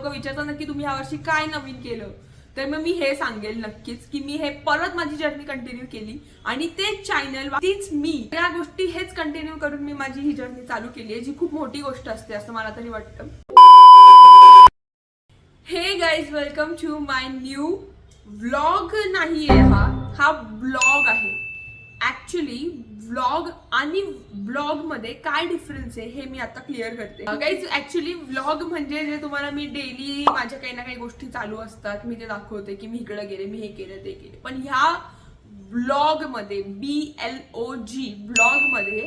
लोक विचारतात ना की तुम्ही यावर्षी काय नवीन केलं, तर मग मी हे सांगेल नक्कीच की मी हे परत माझी जर्नी कंटिन्यू केली आणि तेच चॅनल तीच मी या गोष्टी हेच कंटिन्यू करून मी माझी ही जर्नी चालू केली आहे, जी खूप मोठी गोष्ट असते असं मला तरी वाटतं. हे guys, welcome to my new vlog. नाहीये हा ब्लॉग आहे. ऍक्च्युली व्लॉग आणि ब्लॉग मध्ये काय डिफरन्स आहे हे मी आता क्लिअर करते. गाईज, ऍक्च्युली व्लॉग म्हणजे जे तुम्हाला मी डेली माझ्या काही ना काही गोष्टी चालू असतात, मी ते दाखवते की मी इकडे गेले, मी हे केलं ते केले. पण ह्या ब्लॉग मध्ये BLOG ब्लॉग मध्ये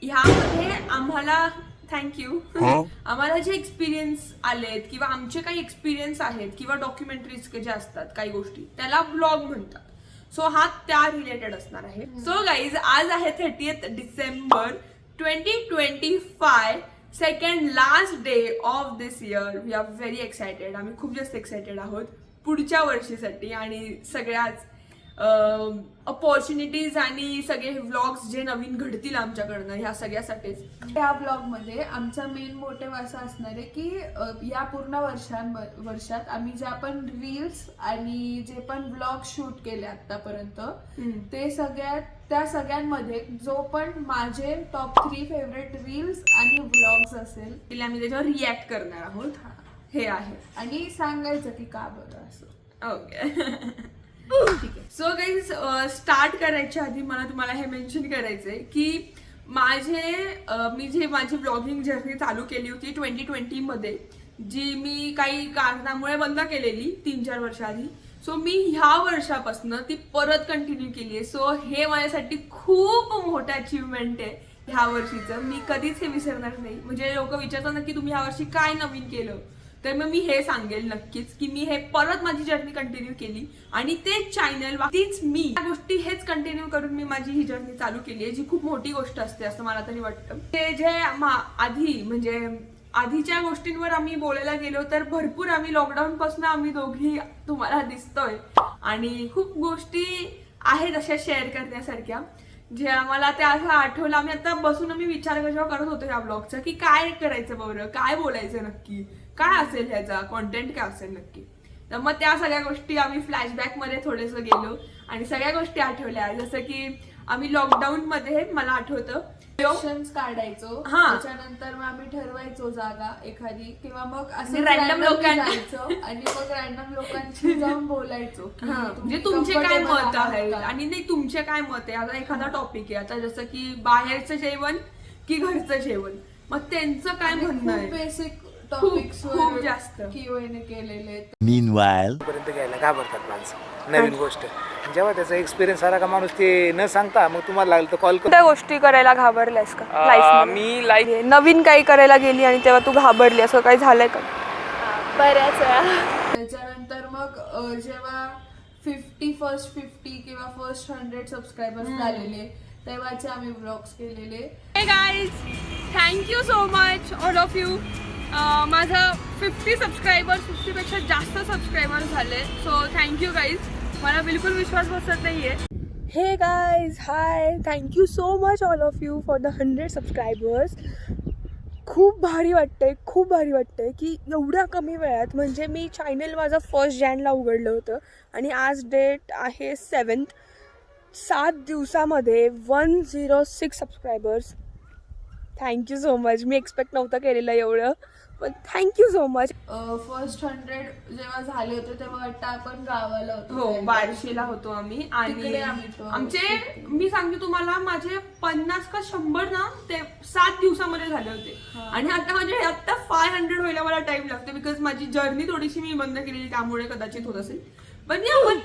ह्यामध्ये आम्हाला थँक्यू आम्हाला जे एक्सपिरियन्स आलेत किंवा आमचे काही एक्सपिरियन्स आहेत किंवा डॉक्युमेंटरीज जे असतात काही गोष्टी, त्याला ब्लॉग म्हणतात. सो हा त्या रिलेटेड असणार आहे. सो गाईज, आज आहे 30 December 2025, second last day of this year. We are very excited. आम्ही खूप जास्त एक्सायटेड आहोत पुढच्या वर्षीसाठी आणि सगळ्याच अपॉर्च्युनिटीज आणि सगळे व्लॉग्स जे नवीन घडतील आमच्याकडनं ह्या सगळ्यासाठीच. या ब्लॉग मध्ये आमचा मेन मोटिव्ह असा असणार आहे की या पूर्ण वर्षात आम्ही ज्या पण रील्स आणि जे पण व्लॉग शूट केले आतापर्यंत ते त्या सगळ्यांमध्ये जो पण माझे टॉप 3 फेवरेट रील्स आणि व्लॉग्स असेल आम्ही त्याच्यावर रिॲक्ट करणार आहोत. हे आहे आणि सांगायचं की का बरं असं. ओके ठीक आहे. सो गाईज, स्टार्ट करायच्या आधी मला तुम्हाला हे मेन्शन करायचंय की मी जे माझी ब्लॉगिंग जर्नी चालू केली होती 2020 मध्ये, जी मी काही कारणामुळे बंद केलेली 3-4 वर्ष आधी. सो मी ह्या वर्षापासून ती परत कंटिन्यू केली आहे. सो हे माझ्यासाठी खूप मोठं अचीवमेंट आहे ह्या वर्षीचं. मी कधीच हे विसरणार नाही. म्हणजे लोक विचारतात ना की तुम्ही ह्या वर्षी काय नवीन केलं, तर मग मी हे सांगेल नक्कीच की मी हे परत माझी जर्नी कंटिन्यू केली आणि तेच चॅनल तीच मी या गोष्टी हेच कंटिन्यू करून मी माझी ही जर्नी चालू केली आहे, जी खूप मोठी गोष्ट असते असं मला तरी वाटतं. ते जे आधी म्हणजे आधीच्या गोष्टींवर आम्ही बोलायला गेलो तर भरपूर आम्ही लॉकडाऊन पासून आम्ही दोघी तुम्हाला दिसतोय आणि खूप गोष्टी आहेत अशा शेअर करण्यासारख्या, जे आम्हाला त्या असं आठवलं. आम्ही आता बसून आम्ही विचार करत होतो या ब्लॉगचा की काय करायचं बरं, काय बोलायचं नक्की, काय असेल ह्याचा कॉन्टेंट, काय असेल नक्की. तर मग त्या सगळ्या गोष्टी आम्ही फ्लॅशबॅक मध्ये थोडंसं गेलो आणि सगळ्या गोष्टी आठवल्या. जसं की आम्ही लॉकडाऊन मध्ये मला आठवतं ऑप्शन्स काढायचो, त्याच्यानंतर मग आम्ही ठरवायचो जागा एखादी किंवा मग असं रॅन्डम लोकांना आणि मग रॅन्डम लोकांशी जाऊन बोलायचो म्हणजे तुमचे काय मत आहे आणि नाही तुमचे काय मत आहे. आता एखादा टॉपिक आहे, आता जसं की बाहेरचं जेवण की घरचं जेवण, मग त्यांचं काय म्हणणं आहे. बेसिक टॉपिक्स खूप जास्त Q&A केलेले. Meanwhile, पर्यंत घ्यायला घाबरतात माणसं नवीन गोष्ट. जेव्हा त्याचा एक्सपिरियन्स आला का माणूस ते न सांगता मग तुम्हाला लागलं तर कॉल कर. कोणत्या गोष्टी करायला घाबरल्यास का लाईफ? मी लाईफ नवीन काही करायला गेली आणि तेव्हा तू घाबरली, असं काही झालंय का? बऱ्याच वेळा. त्याच्यानंतर मग जेव्हा फर्स्ट 50 किंवा फर्स्ट 100 सबस्क्रायबर्स झालेले तेव्हाचे आम्ही व्लॉग्स केलेले. हे guys, thank you so much all of you. माझं 50 सबस्क्रायबर्स, 50 पेक्षा जास्त सबस्क्रायबर झाले. So thank you guys. मला बिलकुल विश्वास बसत नाहीये. हे guys, high, thank you so much all of you for the 100 subscribers. खूप भारी वाटतंय की एवढ्या कमी वेळात, म्हणजे मी चॅनल माझं 1 जानेवारीला उघडलं होतं आणि आज डेट आहे 7th. 7 दिवसामध्ये 106 सबस्क्रायबर्स. Thank you so much. मी एक्सपेक्ट नव्हतं केलेलं एवढं, पण थँक्यू सो मच. फर्स्ट 100 जेव्हा झाले होते तेव्हा वाटतं आपण गावाला होतो. हो, बार्शीला होतो आम्ही आणि आमचे मी सांगते तुम्हाला माझे 50 का 100 ना ते 7 दिवसामध्ये झाले होते. आणि आता म्हणजे आता 500 व्हायला मला टाइम लागतो बिकॉज माझी जर्नी थोडीशी मी बंद केलेली, त्यामुळे कदाचित होत असेल. पण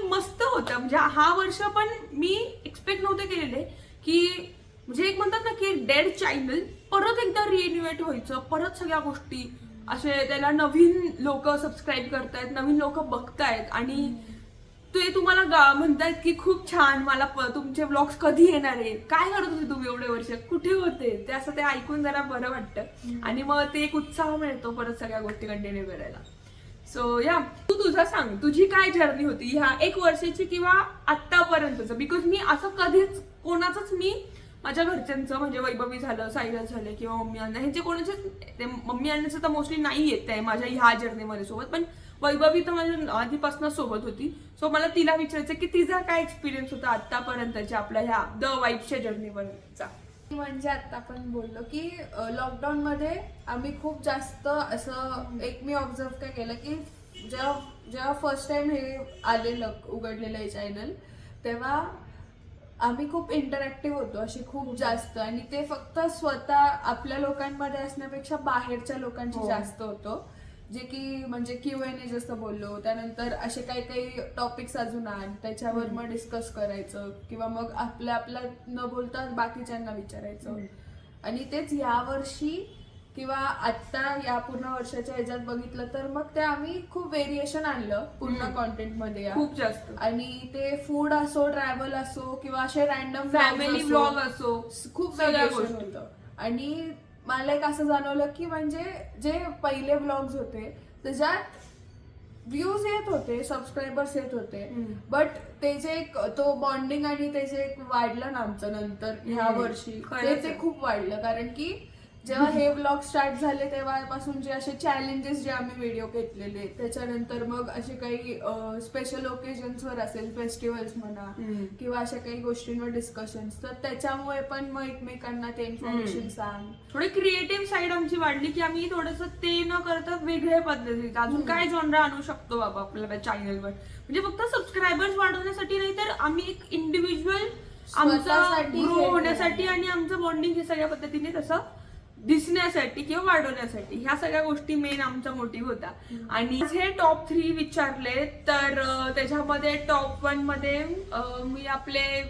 मस्त होतं. म्हणजे हा वर्ष पण मी एक्सपेक्ट नव्हते केलेले की म्हणजे एक म्हणतात ना की डेड चॅनल परत एकदा रिएन्युएट व्हायचं, परत सगळ्या गोष्टी असे त्याला नवीन लोक सबस्क्राईब करतायत, नवीन लोक बघतायत आणि ते तुम्हाला म्हणतायत की खूप छान, मला तुमचे व्लॉग्स कधी येणार आहे, काय करत होते तुम्ही एवढे वर्ष, कुठे होते ते, असं ते ऐकून जरा बरं वाटतं आणि मग ते एक उत्साह मिळतो परत सगळ्या गोष्टी कंटिन्यू करायला. सो या, तू तुझं सांग, तुझी काय जर्नी होती ह्या 1 वर्षाची किंवा आतापर्यंतच. बिकॉज मी असं कधीच कोणाचंच मी माझ्या घरच्यांचं म्हणजे वैभवी झालं, साईराज झालं किंवा मम्मी अण्णा ह्यांचे कोणाचे मम्मी अण्णाचं तर मोस्टली नाही येत आहे माझ्या ह्या जर्नीमध्ये सोबत, पण वैभवी तर माझ्या आधीपासून सोबत होती. सो मला तिला विचारायचं की तिचा काय एक्सपिरियन्स होता आतापर्यंतच्या आपल्या ह्या द वाईब्सच्या जर्नीवरचा. म्हणजे आता आपण बोललो की लॉकडाऊन मध्ये आम्ही खूप जास्त असं एक मी ऑब्झर्व काय केलं की जेव्हा फर्स्ट टाइम हे आलेलं उघडलेलं आहे चॅनल, तेव्हा आम्ही खूप इंटरॅक्टिव्ह होतो अशी खूप जास्त, आणि ते फक्त स्वतः आपल्या लोकांमध्ये असण्यापेक्षा बाहेरच्या लोकांशी जास्त होतो, जे की म्हणजे Q&A जसं बोललो, त्यानंतर असे काही काही टॉपिक्स अजून आण त्याच्यावर मग डिस्कस करायचं किंवा मग आपल्या न बोलता बाकीच्यांना विचारायचं. आणि तेच या वर्षी किंवा आता या पूर्ण वर्षाच्या ह्याच्यात बघितलं तर मग ते आम्ही खूप व्हेरिएशन आणलं पूर्ण कॉन्टेंट मध्ये खूप जास्त. आणि ते फूड असो, ट्रॅव्हल असो किंवा असे रॅन्डम फॅमिली ब्लॉग असो, खूप सगळ्या व्हेरिएशन गोष्टी. होतं. आणि मला एक असं जाणवलं की म्हणजे जे पहिले व्लॉग्स होते त्याच्यात व्ह्यूज येत होते, सबस्क्रायबर्स येत होते, बट ते जे एक तो बॉन्डिंग आणि ते जे एक वाढलं ना आमचं नंतर ह्या वर्षी, ते खूप वाढलं. कारण की जेव्हा हे व्लॉग स्टार्ट झाले तेव्हापासून जे असे चॅलेंजेस जे आम्ही व्हिडिओ घेतलेले, त्याच्यानंतर मग असे काही स्पेशल ओकेजन्सवर असेल, फेस्टिवल्स म्हणा किंवा अशा काही गोष्टींवर डिस्कशन्स, तर त्याच्यामुळे पण मग एकमेकांना ते इन्फॉर्मेशन सांग, थोडी क्रिएटिव्ह साईड आमची वाढली की आम्ही थोडंसं ते न करता वेगळ्या पद्धतीत अजून काय जॉनरा आणू शकतो बाबा आपल्या चॅनलवर. म्हणजे फक्त सबस्क्रायबर्स वाढवण्यासाठी नाही तर आम्ही एक इंडिव्हिज्युअल आमचा ग्रो होण्यासाठी आणि आमचं बॉन्डिंग हे सगळ्या पद्धतीने तसं दिसण्यासाठी किंवा वाढवण्यासाठी, ह्या सगळ्या गोष्टी मेन आमचा मोटिव्ह होता. आणि हे टॉप 3 विचारले तर त्याच्यामध्ये टॉप 1 मध्ये मी आपले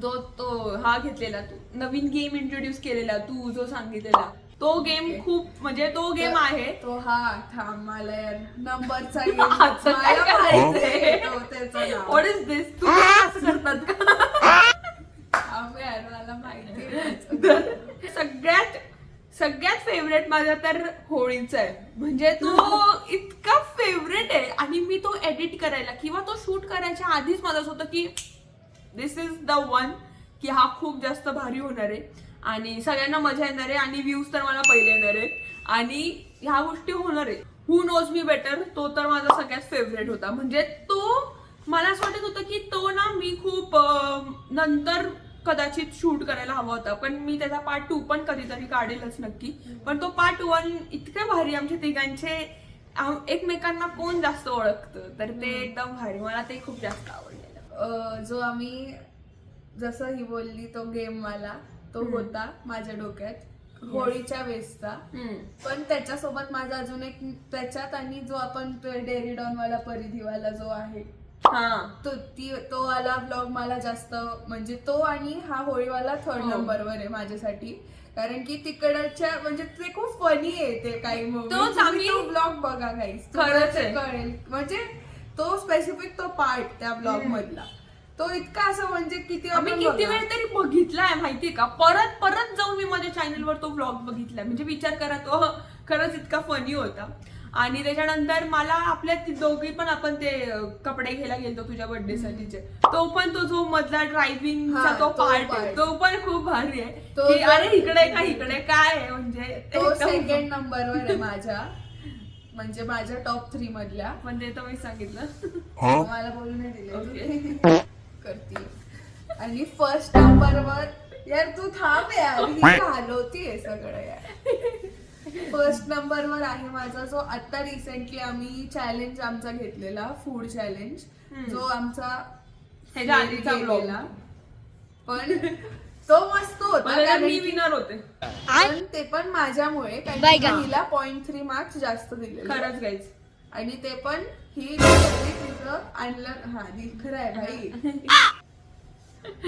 तो हा घेतलेला, तू नवीन गेम इंट्रोड्यूस केलेला, तू जो सांगितलेला तो गेम खूप म्हणजे तो गेम आहे तो. हा थांब, मला यार नंबरचा व्हॉट इज दिस, तू असं करतात का? मला माहिती. सगळ्यात फेवरेट माझा तर होळीचा आहे. म्हणजे तो इतका फेवरेट आहे आणि मी तो एडिट करायला किंवा तो शूट करायच्या आधीच मला असं होतं की दिस इज द वन, की हा खूप जास्त भारी होणार आहे आणि सगळ्यांना मजा येणार आहे आणि व्ह्यूज तर मला पहिले येणार आहे आणि ह्या गोष्टी होणार आहे. हू नोज मी बेटर, तो तर माझा सगळ्यात फेवरेट होता. म्हणजे तो मला असं वाटत होतं की तो ना मी खूप नंतर कदाचित शूट करायला हवा होता, पण मी त्याचा पार्ट 2 पण कधीतरी काढेलच नक्की. पण तो पार्ट 1 इतके भारी, आमच्या तिघांचे एकमेकांना कोण जास्त ओळखतं तर ते एकदम भारी, मला ते खूप जास्त आवडलेलं. जो आम्ही जसं ही बोलली तो गेम मला तो होता माझ्या डोक्यात होळीच्या वेळेसचा, पण त्याच्यासोबत माझा अजून एक त्याच्यात आणि जो आपण डेरिडॉन वाला परिधीवाला जो आहे तो वाला ब्लॉग मला जास्त म्हणजे तो आणि हा होळीवाला 3rd नंबरवर आहे माझ्यासाठी. कारण की तिकडच्या म्हणजे ते खूप फनी आहे ते काही ब्लॉग बघा काही कळेल. म्हणजे तो स्पेसिफिक तो पार्ट त्या ब्लॉग मधला तो इतका असं म्हणजे किती वेळ तरी बघितलाय माहितीये का, परत जाऊन मी माझ्या चॅनलवर तो ब्लॉग बघितलाय. म्हणजे विचार करा, तो खरंच इतका फनी होता. आणि त्याच्यानंतर मला आपल्या दोघी पण आपण ते कपडे घ्यायला गेलो तुझ्या बर्थडे साठीचे, तो पण तो जो मधला ड्रायव्हिंगचा तो पार्ट आहे तो पण खूप भारी आहे. अरे इकडे काय आहे, म्हणजे तो 2nd नंबरवर आहे माझ्या, म्हणजे माझ्या टॉप 3 मधल्या. पण ते तर मी सांगितलं, मला बोलू नाही दिले करते. आणि 1st नंबरवर यार तू थांब यार, हलवतीये सगळं यार. 1st नंबरवर आहे माझा जो आता रिसेंटली आम्ही चॅलेंज आमचा घेतलेला, फूड चॅलेंज, जो आमचा ह्याच्या आधीचा ब्लॉग, पण तो मस्त होता. मी विनर होते, पण ते पण माझ्यामुळे, कारण हिला 0.3 मार्क्स जास्त दिले खरंच गाईज. आणि ते पण ही तिचं आणलं. हा खरं आहे भाई.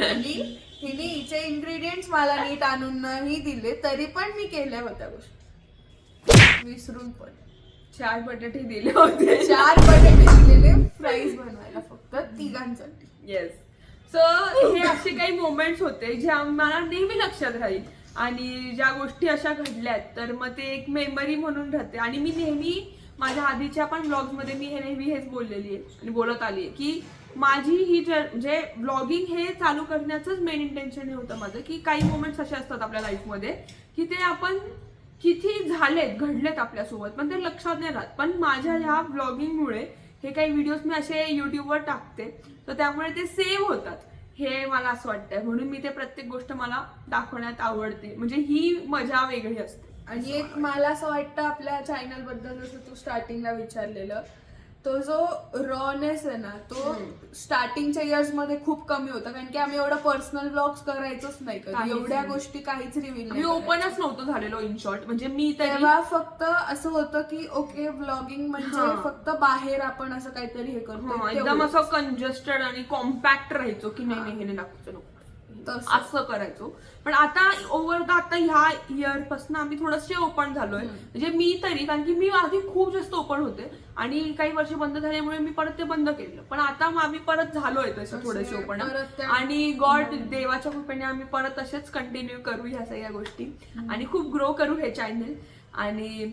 आणि हिने हिचे इन्ग्रेडियंट्स मला नीट आणून नाही दिले तरी पण मी केल्या होत्या गोष्टी विसरून. पण 4 बटाटे दिले होते, 4 बटाटे दिलेले फ्राईज बनवायला फक्त तिघांसाठी. येस. सो हे असे काही मोमेंट्स होते जे मला नेहमी लक्षात राहील आणि ज्या गोष्टी अशा घडल्यात तर मग ते एक मेमरी म्हणून राहते. आणि मी नेहमी माझ्या आधीच्या पण ब्लॉग्स मध्ये मी नेहमी हेच बोललेली आहे आणि बोलत आली आहे की माझी ही म्हणजे ब्लॉगिंग हे चालू करण्याचंच मेन इंटेन्शन हे होतं माझं, की काही मोमेंट्स असे असतात आपल्या लाईफमध्ये की ते आपण किती झालेत घडलेत आपल्यासोबत पण ते लक्षात नाही राहत. पण माझ्या ह्या ब्लॉगिंगमुळे हे काही व्हिडिओज मी असे युट्यूबवर टाकते तर त्यामुळे ते सेव्ह होतात, हे मला असं वाटतंय. म्हणून मी ते प्रत्येक गोष्ट मला दाखवण्यात आवडते, म्हणजे ही मजा वेगळी असते. आणि एक मला असं वाटतं आपल्या चॅनल बद्दल जसं तू स्टार्टिंगला विचारलेलं, तो जो रॉनेस आहे ना तो स्टार्टिंगच्या इयर्स मध्ये खूप कमी होता, कारण की आम्ही एवढं पर्सनल ब्लॉग्स करायचोच नाही कधी, काहीच एवढ्या नाही. गोष्टी काहीच रिव्हील मी ओपनच नव्हतं झालेलो इन शॉर्ट. म्हणजे मी तरी तेव्हा फक्त असं होतं की ओके ब्लॉगिंग म्हणजे हा. फक्त बाहेर आपण असं काहीतरी हे करतो एकदम असं कंजेस्टेड आणि कॉम्पॅक्ट राहायचो की नाही हे नाही दाखवायचं नको तसं. असं करायचो. पण आता ओव्हर द आता ह्या इयर पासून आम्ही थोडेसे ओपन झालोय, म्हणजे मी तरी, कारण की मी आधी खूप जास्त ओपन होते आणि काही वर्ष बंद झाल्यामुळे मी परत ते बंद केलं. पण आता आम्ही परत झालोय तसं थोडेसे ओपन, परत त्या- आणि गॉड देवाच्या कृपेने आम्ही परत तसेच कंटिन्यू करू ह्या सगळ्या गोष्टी आणि खूप ग्रो करू हे चॅनल. आणि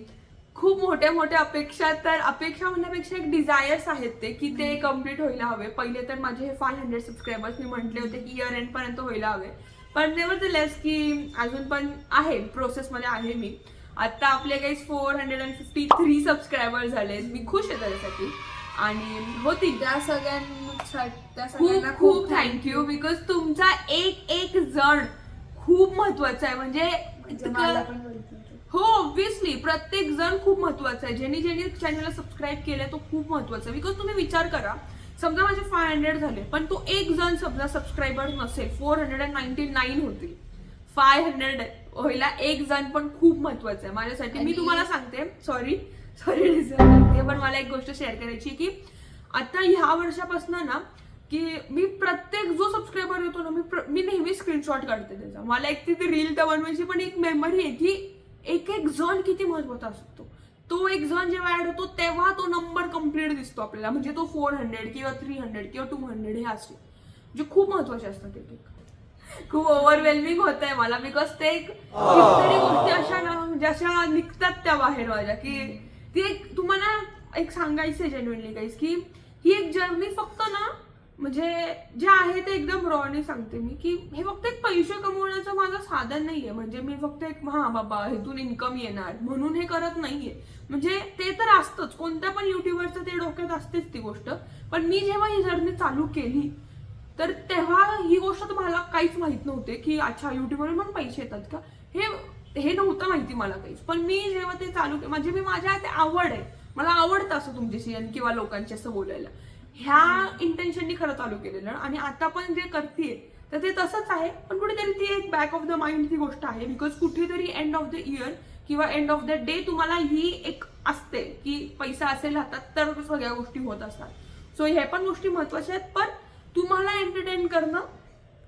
खूप मोठ्या मोठ्या अपेक्षा, तर अपेक्षा म्हणण्यापेक्षा एक डिझायर्स आहेत ते की ते कम्प्लीट व्हायला हवे. पहिले तर माझे हे 500 सबस्क्रायबर्स मी म्हटले होते की इयर एंड पर्यंत व्हायला हवे, पण नेव्हरदलेस की अजून पण आहे, प्रोसेसमध्ये आहे मी. आता आपले काही 453 सबस्क्रायबर झाले, मी खुश आहे त्याच्यासाठी. आणि होतील त्या सगळ्यांना खूप खूप थँक्यू, बिकॉज तुमचा एक एक जण खूप महत्वाचा आहे. म्हणजे मला पण बोलतो. हो ऑब्व्हियसली प्रत्येक जण खूप महत्वाचा आहे. ज्यांनी ज्यांनी चॅनलला सबस्क्राईब केलंय तो खूप महत्वाचा आहे. बिकॉज तुम्ही विचार करा, समजा माझे 500 झाले पण तो एक जण समजा सबस्क्रायबर नसेल, 499 होतील, 500 व्हायला एक जण पण खूप महत्वाचं आहे माझ्यासाठी. मी तुम्हाला सांगते, सॉरी करते, पण मला एक गोष्ट शेअर करायची की आता ह्या वर्षापासून ना की मी प्रत्येक जो सबस्क्रायबर येतो ना मी नेहमी स्क्रीनशॉट काढते त्याचा. मला एक ती रील तर बनवायची, पण एक मेमरी आहे की एक एक जण किती महत्वाचा असतो. तो एक जण जेव्हा ऍड होतो तेव्हा तो नंबर कम्प्लीट दिसतो आपल्याला, म्हणजे तो 400 किंवा 300 किंवा 200 हे असते, म्हणजे खूप महत्वाचे असतात. एक खूप ओव्हरवेल्मिंग होत आहे मला, बिकॉज ते कितीतरी गोष्टी अशा ना म्हणजे अशा निघतात त्या बाहेर माझ्या, की ती एक तुम्हाला एक सांगायचं जेन्युइनली गाईस की ही एक जर्नी फक्त ना म्हणजे जे आहे ते एकदम रॉने सांगते मी, की हे फक्त एक पैसे कमवण्याचं माझं साधन नाहीये. म्हणजे मी फक्त एक हा बाबा हेतून इन्कम येणार म्हणून हे करत नाहीये. म्हणजे ते तर असतंच, कोणत्या पण युट्यूबरचं ते डोक्यात असतेच ती गोष्ट. पण मी जेव्हा ही जर्नी चालू केली तर तेव्हा ही गोष्ट तुम्हाला काहीच माहित नव्हते की अच्छा युट्यूबवर पण पैसे येतात का, हे नव्हतं माहिती मला काहीच. पण मी जेव्हा ते चालू केलं, म्हणजे मी माझ्या ते आवड आहे, मला आवडतं असं तुमच्याशी किंवा लोकांशी असं बोलायला, ह्या इंटेन्शननी खरं चालू केलेलं. आणि आता पण जे करतेय तर ते तसंच आहे, पण कुठेतरी ती एक बॅक ऑफ द माइंड ती गोष्ट आहे. बिकॉज कुठेतरी एंड ऑफ द इयर किंवा एंड ऑफ द डे तुम्हाला ही एक असते की पैसा असेल हातात तर सगळ्या गोष्टी होत असतात. सो ह्या पण गोष्टी महत्वाच्या आहेत, पण तुम्हाला एंटरटेन करणं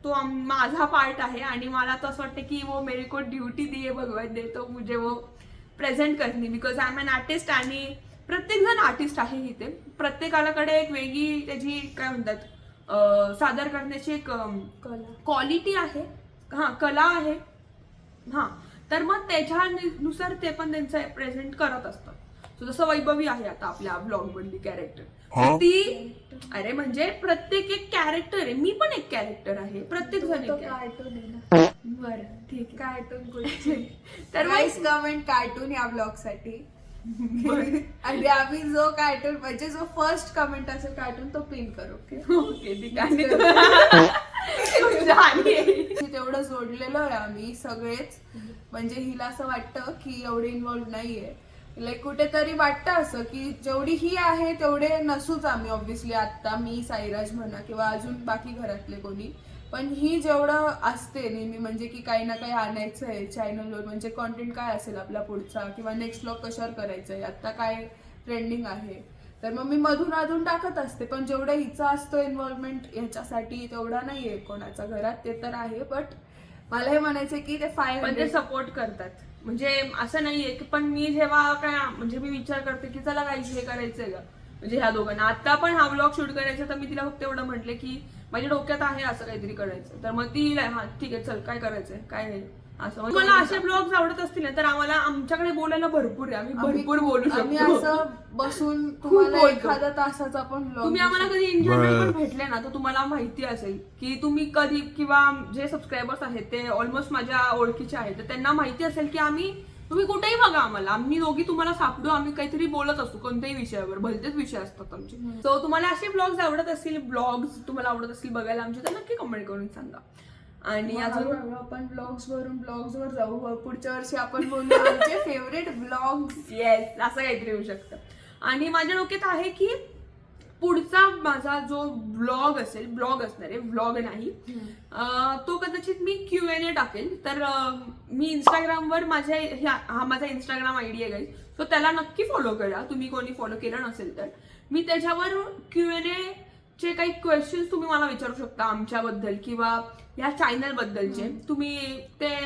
तो माझा पार्ट आहे. आणि मला तर असं वाटतं की वो मेरे को ड्युटी दिए भगवान ने तो मुझे वो प्रेझेंट करणे, because I am an artist. आणि प्रत्येक जण आर्टिस्ट आहे इथे, प्रत्येकाकडे एक वेगळी त्याची काय म्हणतात सादर करण्याची एक क्वालिटी आहे, हा कला आहे. हा तर मग त्याच्यानुसार ते पण त्यांचं प्रेझेंट करत असतात. सो जसं वैभवी आहे आता आपल्या ब्लॉग मधली कॅरेक्टर, ती अरे म्हणजे प्रत्येक एक कॅरेक्टर आहे, मी पण एक कॅरेक्टर आहे, प्रत्येक जण एक कार्टून आहे ना. बरं ठीक आहे. कार्टून तर गाईस कमेंट कार्टून या ब्लॉग साठी. आणि आम्ही जो कार्टून म्हणजे जो फर्स्ट कमेंट असेल कार्टून तो पिन करू. ओके ठीक आहे. तेवढं जोडलेलं आहे आम्ही सगळेच. म्हणजे हिला असं वाटतं की एवढे इन्व्हॉल्व नाहीये, लाईक कुठेतरी वाटतं असं की जेवढी ही आहे तेवढे नसूच आम्ही. ऑब्व्हियसली आता मी साईराज म्हणा किंवा अजून बाकी घरातले कोणी, पण ही जेवढं असते नेहमी म्हणजे की काही ना काही आणायचं आहे चॅनलवर, म्हणजे कॉन्टेंट काय असेल आपला पुढचा किंवा नेक्स्ट व्लॉग कशावर करायचं आहे, आता काय ट्रेंडिंग आहे, तर मग मी मधून अधून टाकत असते. पण जेवढं हिचं असतो इन्व्हॉल्वमेंट ह्याच्यासाठी तेवढा नाहीये कोणाचा घरात, ते तर आहे. बट मला हे म्हणायचं की ते 500 सपोर्ट करतात, म्हणजे असं नाहीये की. पण मी जेव्हा काय म्हणजे मी विचार करते की चला काही हे करायचंय का, म्हणजे ह्या दोघांना आता पण हा व्लॉग शूट करायचा, तर मी तिला फक्त एवढं म्हटले की माझ्या डोक्यात आहे असं काहीतरी करायचं. तर मग ती हा ठीक आहे चल काय करायचंय काय नाही, असं मला असे ब्लॉग्स आवडत असतील ना तर आम्हाला आमच्याकडे बोलायला भरपूर आहे, आम्ही भरपूर बोलू आम्ही शकतो. असं बसून तुम्हाला बोलतो. एखादा तासाचा पण vlog तुम्ही आम्हाला कधी इंटरनेट पण भेटले ना तर तुम्हाला माहिती असेल की तुम्ही कधी किंवा जे सबस्क्रायबर्स आहेत ते ऑलमोस्ट माझ्या ओळखीचे आहेत तर त्यांना माहिती असेल की आम्ही तुम्ही कुठेही बघा आम्हाला, आम्ही दोघी तुम्हाला सापडू, आम्ही काहीतरी बोलत असतो कोणत्याही विषयावर, भलतेच विषय असतात आमचे. सो तुम्हाला असे ब्लॉग्स आवडत असतील, ब्लॉग्स तुम्हाला आवडत असतील बघायला आमचे तर नक्की कमेंट करून सांगा. आणि अजून आपण ब्लॉग्स वर जाऊ. पुढच्या वर्षी आपण बोलू आमचे फेवरेट ब्लॉग्स. येस असं काहीतरी होऊ शकतं. आणि माझ्या डोक्यात आहे की पुढचा माझा जो ब्लॉग असेल, ब्लॉग असणार आहे, ब्लॉग नाही, तो कदाचित मी Q&A टाकेल. तर मी इंस्टाग्रामवर हा माझा इंस्टाग्राम आयडी आहे गाईज, तो त्याला नक्की फॉलो करा तुम्ही कोणी फॉलो केलं नसेल तर. मी त्याच्यावर Q&A चे काही क्वेश्चन्स तुम्ही मला विचारू शकता आमच्याबद्दल किंवा या चॅनल बद्दलचे, तुम्ही ते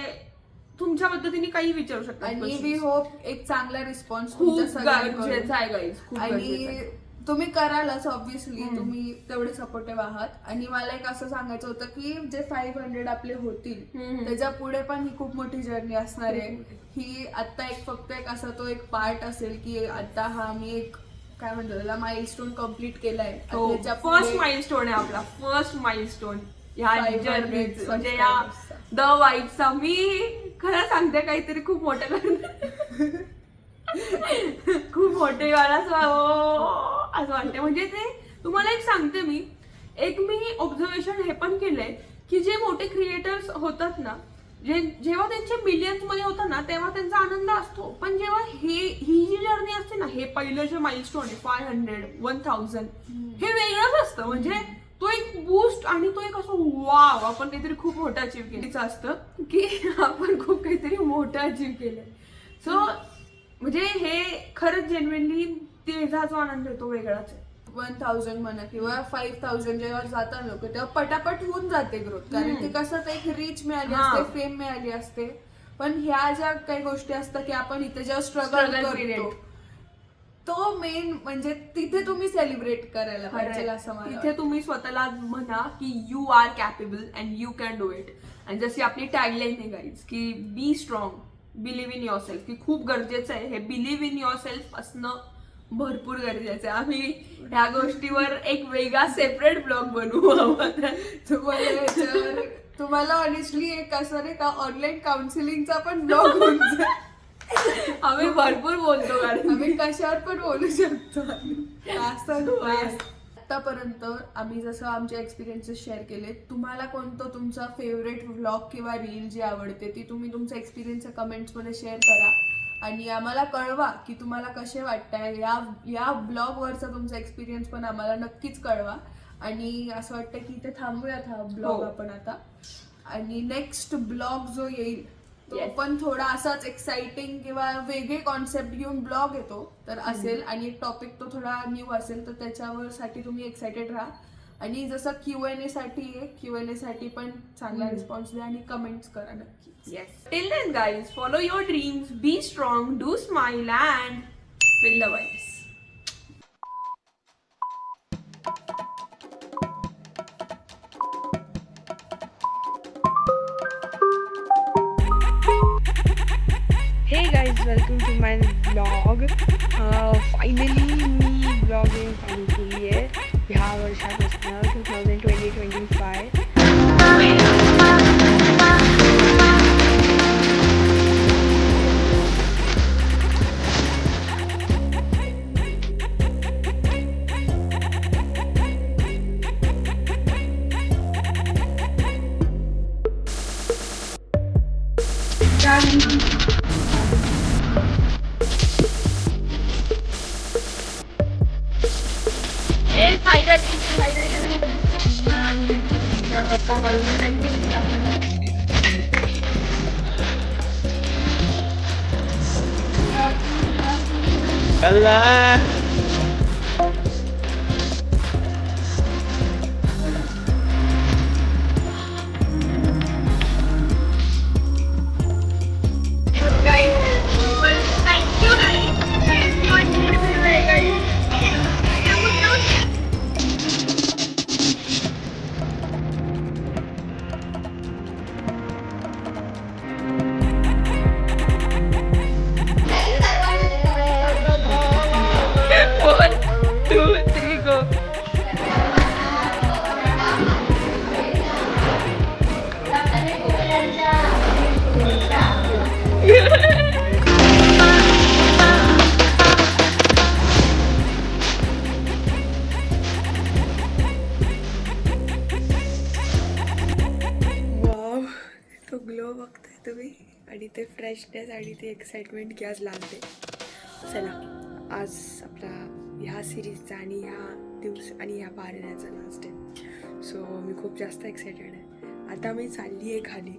तुमच्या पद्धतीने काही विचारू शकता. आणि वी होप एक चांगला रिस्पॉन्स खूप गरजेचं आहे गाईज, खूप गरजेचं आहे. आणि तुम्ही करालच ऑब्व्हियसली, तुम्ही तेवढे सपोर्टिव्ह आहात. आणि मला एक असं सांगायचं होतं की जे 500 आपले होतील त्याच्या पुढे पण ही खूप मोठी जर्नी असणार आहे. ही आता फक्त एक असा तो एक पार्ट असेल की आता हा मी एक काय म्हणतो त्याला माइलस्टोन कम्प्लीट केलाय. फर्स्ट माइलस्टोन आहे आपला, फर्स्ट माइलस्टोन ह्या 500 जर्नीचं, म्हणजे या द वाईबचा. मी खरं सांगते काहीतरी खूप मोठं करणार, खूप मोठे गाणं असं वाटतं. म्हणजे ते तुम्हाला एक सांगते मी ऑब्झर्वेशन हे पण केलंय की जे मोठे क्रिएटर्स होतात ना, जेव्हा त्यांचे मिलियन्स मध्ये होतात ना तेव्हा त्यांचा आनंद असतो, पण जेव्हा ही जी जर्नी असते ना, हे पहिलं जे माइलस्टोन आहे 500, 1000 हे वेगळंच असतं. म्हणजे तो एक बूस्ट आणि तो एक असं वाव आपण काहीतरी खूप मोठं अचीव्ह केलं असतं की आपण खूप काहीतरी मोठं अचीव्ह केलंय. सो म्हणजे हे खरंच जेन्युइनली तेजा जो आनंद आहे तो वेगळाच आहे. 1000 म्हणा किंवा 5000 जेव्हा जातात लोक तेव्हा पटापट होऊन जाते ग्रोथ. कारण ते कसं तर एक रीच मिळाली असते, फेम मिळाली असते. पण ह्या ज्या काही गोष्टी असतात की आपण इथे जेव्हा स्ट्रगल करतो तो मेन म्हणजे तिथे तुम्ही सेलिब्रेट करायला पाहिजे असं मला. तिथे तुम्ही स्वतःला म्हणा की you are capable and you can do it. आणि जशी आपली टॅगलाईन आहे गाईज की be strong, believe in yourself, की खूप गरजेचं आहे हे बिलीव्ह इन युअर सेल्फ असणं, भरपूर गरजेचं आहे. आम्ही ह्या गोष्टीवर एक वेगळा सेपरेट ब्लॉग बनवू. तुम्हाला ऑनेस्टली एक असं नाही का ऑनलाईन काउन्सिलिंगचा पण ब्लॉग होऊन जाईल. आम्ही भरपूर बोलतो कारण आम्ही कशावर पण बोलू शकतो. आतापर्यंत आम्ही जसं आमचे एक्सपिरियन्सेस शेअर केले, तुम्हाला कोणतं तुमचा फेवरेट व्लॉग किंवा रील जी आवडते ती तुम्ही तुमचा एक्सपिरियन्स कमेंट्समध्ये शेअर करा आणि आम्हाला कळवा की तुम्हाला कसे वाटतंय. या ब्लॉगवरचा तुमचा एक्सपिरियन्स पण आम्हाला नक्कीच कळवा. आणि असं वाटतं की इथे थांबूयात हा ब्लॉग आपण आता. आणि नेक्स्ट ब्लॉग जो येईल तो पण थोडा असाच एक्साइटिंग किंवा वेगळे कॉन्सेप्ट घेऊन ब्लॉग येतो तर असेल. आणि एक टॉपिक तो थोडा न्यू असेल तर त्याच्यावर साठी तुम्ही एक्साइटेड राहा. आणि जसं Q&A साठी पण चांगला रिस्पॉन्स द्या आणि कमेंट्स करा नक्की. Yes. Till then, guys, follow your dreams, be strong, do smile, and feel the vibes. Hey guys, welcome to my vlog. Finally me vlogging चालू केली आहे ह्या वर्षापासून 2025. तो ग्लो बघताय तुम्ही आणि ते फ्रेशनेस आणि ते एक्साइटमेंट की आज लागते. चला आज आपला ह्या सिरीजचा आणि ह्या दिवस आणि ह्या पारण्याचा लास्ट आहे. सो मी खूप जास्त एक्सायटेड आहे. आता मी चालली आहे खाली.